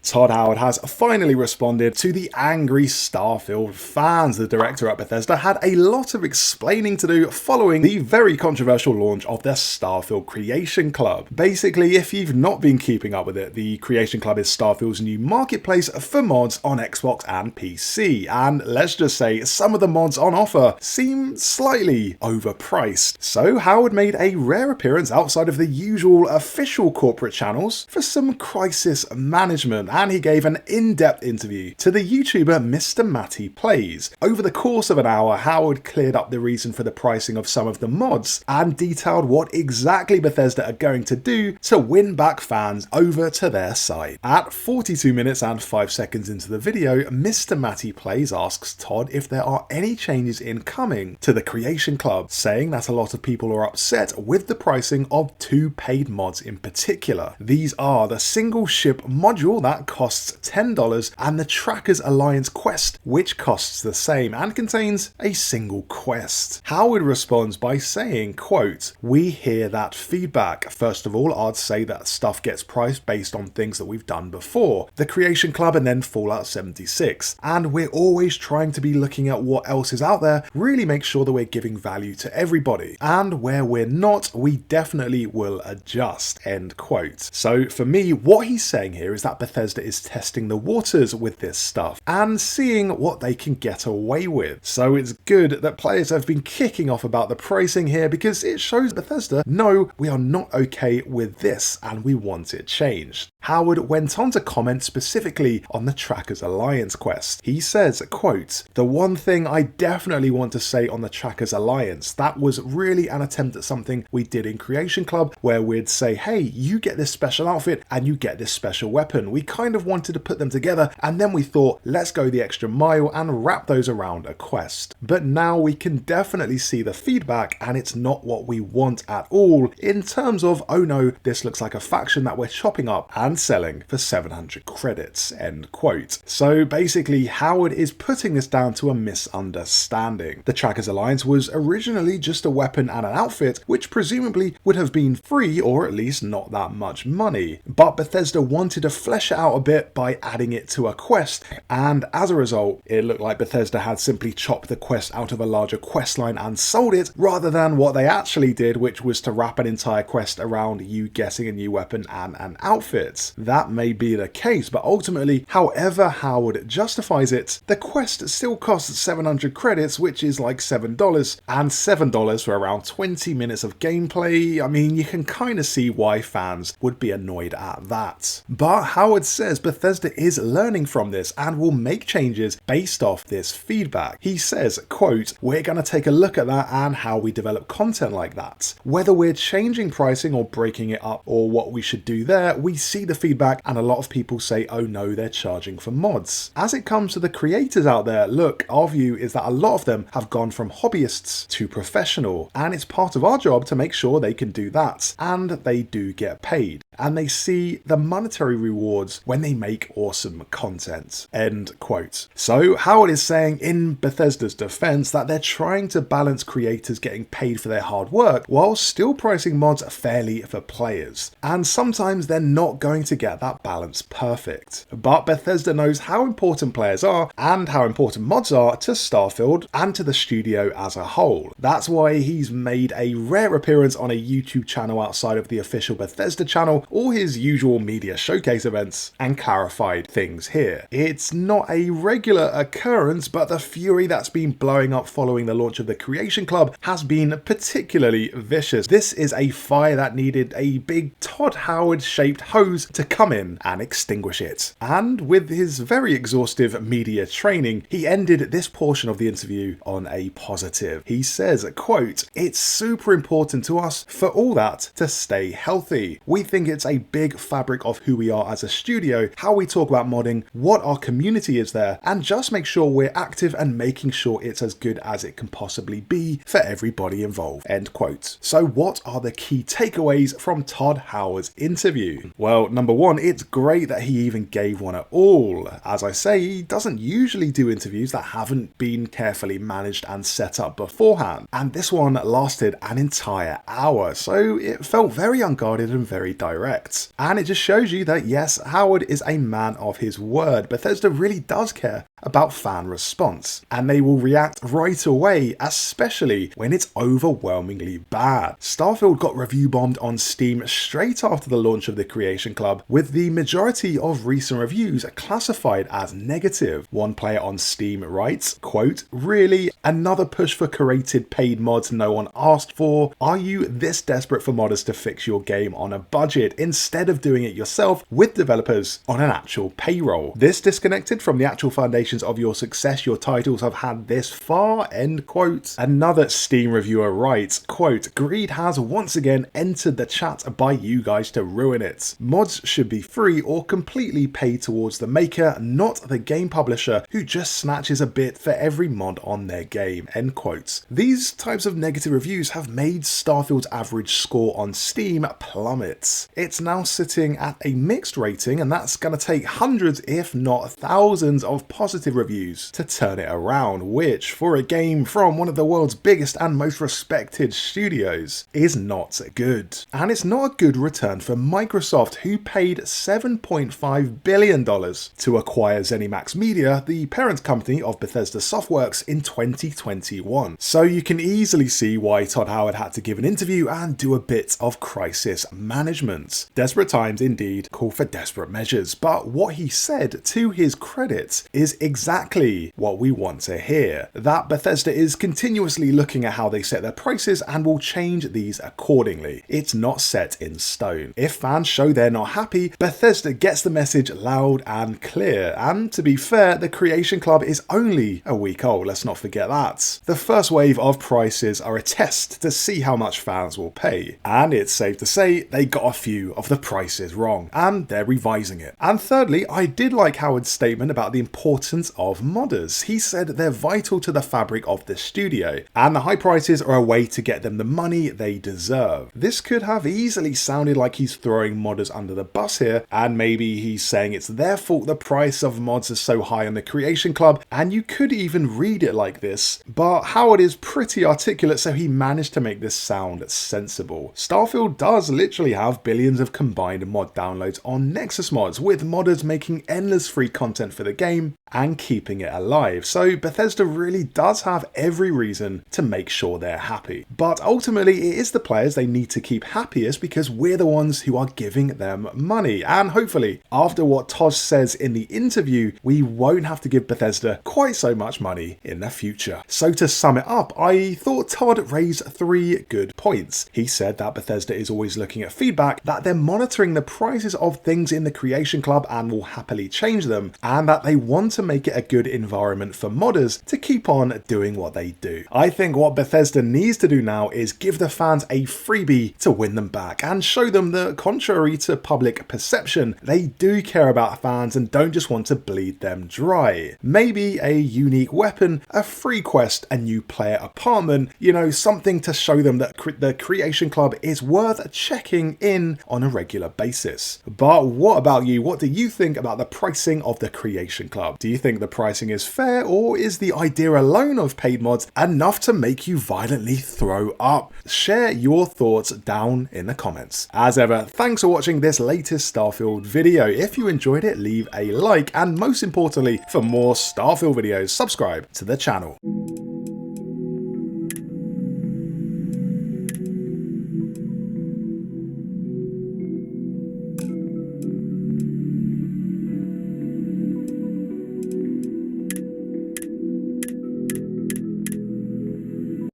Todd Howard has finally responded to the angry Starfield fans. The director at Bethesda had a lot of explaining to do following the very controversial launch of their Starfield Creation Club. Basically, if you've not been keeping up with it, the Creation Club is Starfield's new marketplace for mods on Xbox and PC, and let's just say some of the mods on offer seem slightly overpriced. So Howard made a rare appearance outside of the usual official corporate channels for some crisis management, and he gave an in-depth interview to the YouTuber Mr. Matty Plays. Over the course of an hour, Howard cleared up the reason for the pricing of some of the mods and detailed what exactly Bethesda are going to do to win back fans over to their side. At 42 minutes and 5 seconds into the video, Mr. Matty Plays asks Todd if there are any changes incoming to the Creation Club, saying that a lot of people are upset with the pricing of 2 paid mods in particular. These are the single ship module that costs $10 and the Trackers Alliance quest, which costs the same and contains a single quest. Howard responds by saying, quote, "We hear that feedback. First of all, I'd say that stuff gets priced based on things that we've done before, the Creation Club and then Fallout 76. And we're always trying to be looking at what else is out there, really make sure that we're giving value to everybody. And where we're not, we definitely will adjust," end quote. So for me, what he's saying here is that Bethesda is testing the waters with this stuff and seeing what they can get away with. So it's good that players have been kicking off about the pricing here, because it shows Bethesda, no, we are not okay with this and we want it changed. Howard went on to comment specifically on the Trackers Alliance quest. He says, quote, "The one thing I definitely want to say on the Trackers Alliance, that was really an attempt at something we did in Creation Club where we'd say, hey, you get this special outfit and you get this special weapon. We kind of wanted to put them together, and then we thought, let's go the extra mile and wrap those around a quest. But now we can definitely see the feedback, and it's not what we want at all in terms of, oh no, this looks like a faction that we're chopping up and selling for 700 credits, end quote. So basically, Howard is putting this down to a misunderstanding. The Trackers Alliance was originally just a weapon and an outfit, which presumably would have been free or at least not that much money. But Bethesda wanted to flesh it out a bit by adding it to a quest, and as a result, it looked like Bethesda had simply chopped the quest out of a larger quest line and sold it, rather than what they actually did, which was to wrap an entire quest around you getting a new weapon and an outfit. That may be the case, but ultimately, however Howard justifies it, the quest still costs 700 credits, which is like $7, and $7 for around 20 minutes of gameplay. I mean, you can kind of see why fans would be annoyed at that. But Howard says Bethesda is learning from this and will make changes based off this feedback. He says, quote, "We're going to take a look at that and how we develop content like that. Whether we're changing pricing or breaking it up or what we should do there, we see the feedback and a lot of people say, oh no, they're charging for mods. As it comes to the creators out there, look, our view is that a lot of them have gone from hobbyists to professional, and it's part of our job to make sure they can do that, and they do get paid, and they see the monetary rewards when they make awesome content," end quote. So Howard is saying in Bethesda's defense that they're trying to balance creators getting paid for their hard work while still pricing mods fairly for players, and sometimes they're not going to get that balance perfect. But Bethesda knows how important players are and how important mods are to Starfield and to the studio as a whole. That's why he's made a rare appearance on a YouTube channel outside of the official Bethesda channel or his usual media showcase events and clarified things here. It's not a regular occurrence, but the fury that's been blowing up following the launch of the Creation Club has been particularly vicious. This is a fire that needed a big Todd Howard shaped hose to come in and extinguish it. And with his very exhaustive media training, he ended this portion of the interview on a positive. He says, quote, "It's super important to us for all that to stay healthy. We think it's a big fabric of who we are as a studio, how we talk about modding, what our community is there, and just make sure we're active and making sure it's as good as it can possibly be for everybody involved," end quote. So what are the key takeaways from Todd Howard's interview? Well, number one, it's great that he even gave one at all. As I say, he doesn't usually do interviews that haven't been carefully managed and set up beforehand, and this one lasted an entire hour, so it felt very unguarded and very direct. correct. And it just shows you that yes, Howard is a man of his word. Bethesda really does care about fan response, and they will react right away, especially when it's overwhelmingly bad. Starfield got review bombed on Steam straight after the launch of the Creation Club, with the majority of recent reviews classified as negative. One player on Steam writes, quote, "Really? Another push for curated paid mods no one asked for? Are you this desperate for modders to fix your game on a budget instead of doing it yourself with developers on an actual payroll? This disconnected from the actual foundation of your success your titles have had this far," end quote. Another Steam reviewer writes, quote, "Greed has once again entered the chat by you guys to ruin it. Mods should be free or completely paid towards the maker, not the game publisher who just snatches a bit for every mod on their game," end quote. These types of negative reviews have made Starfield's average score on Steam plummet. It's now sitting at a mixed rating, and that's going to take hundreds if not thousands of positive reviews to turn it around, which for a game from one of the world's biggest and most respected studios is not good. And it's not a good return for Microsoft, who paid $7.5 billion to acquire ZeniMax Media, the parent company of Bethesda Softworks, in 2021. So you can easily see why Todd Howard had to give an interview and do a bit of crisis management. Desperate times indeed call for desperate measures, but what he said, to his credit, is exactly what we want to hear. That Bethesda is continuously looking at how they set their prices and will change these accordingly. It's not set in stone. If fans show they're not happy, Bethesda gets the message loud and clear. And to be fair, the Creation Club is only a week old, let's not forget that. The first wave of prices are a test to see how much fans will pay. And it's safe to say they got a few of the prices wrong, and they're revising it. And thirdly, I did like Howard's statement about the importance of modders. He said they're vital to the fabric of the studio, and the high prices are a way to get them the money they deserve. This could have easily sounded like he's throwing modders under the bus here, and maybe he's saying it's their fault the price of mods is so high on the Creation Club, and you could even read it like this, but Howard is pretty articulate, so he managed to make this sound sensible. Starfield does literally have billions of combined mod downloads on Nexus mods, with modders making endless free content for the game and keeping it alive, so Bethesda really does have every reason to make sure they're happy. But ultimately it is the players they need to keep happiest, because we're the ones who are giving them money, and hopefully after what Todd says in the interview, we won't have to give Bethesda quite so much money in the future. So to sum it up, I thought Todd raised 3 good points. He said that Bethesda is always looking at feedback, that they're monitoring the prices of things in the Creation Club and will happily change them, and that they want to make it a good environment for modders to keep on doing what they do. I think what Bethesda needs to do now is give the fans a freebie to win them back and show them that, contrary to public perception, they do care about fans and don't just want to bleed them dry. Maybe a unique weapon, a free quest, a new player apartment, you know, something to show them that the Creation Club is worth checking in on a regular basis. But what about you? What do you think about the pricing of the Creation Club? Do you think the pricing is fair, or is the idea alone of paid mods enough to make you violently throw up? Share your thoughts down in the comments. As ever, thanks for watching this latest Starfield video. If you enjoyed it, leave a like, and most importantly, for more Starfield videos, subscribe to the channel.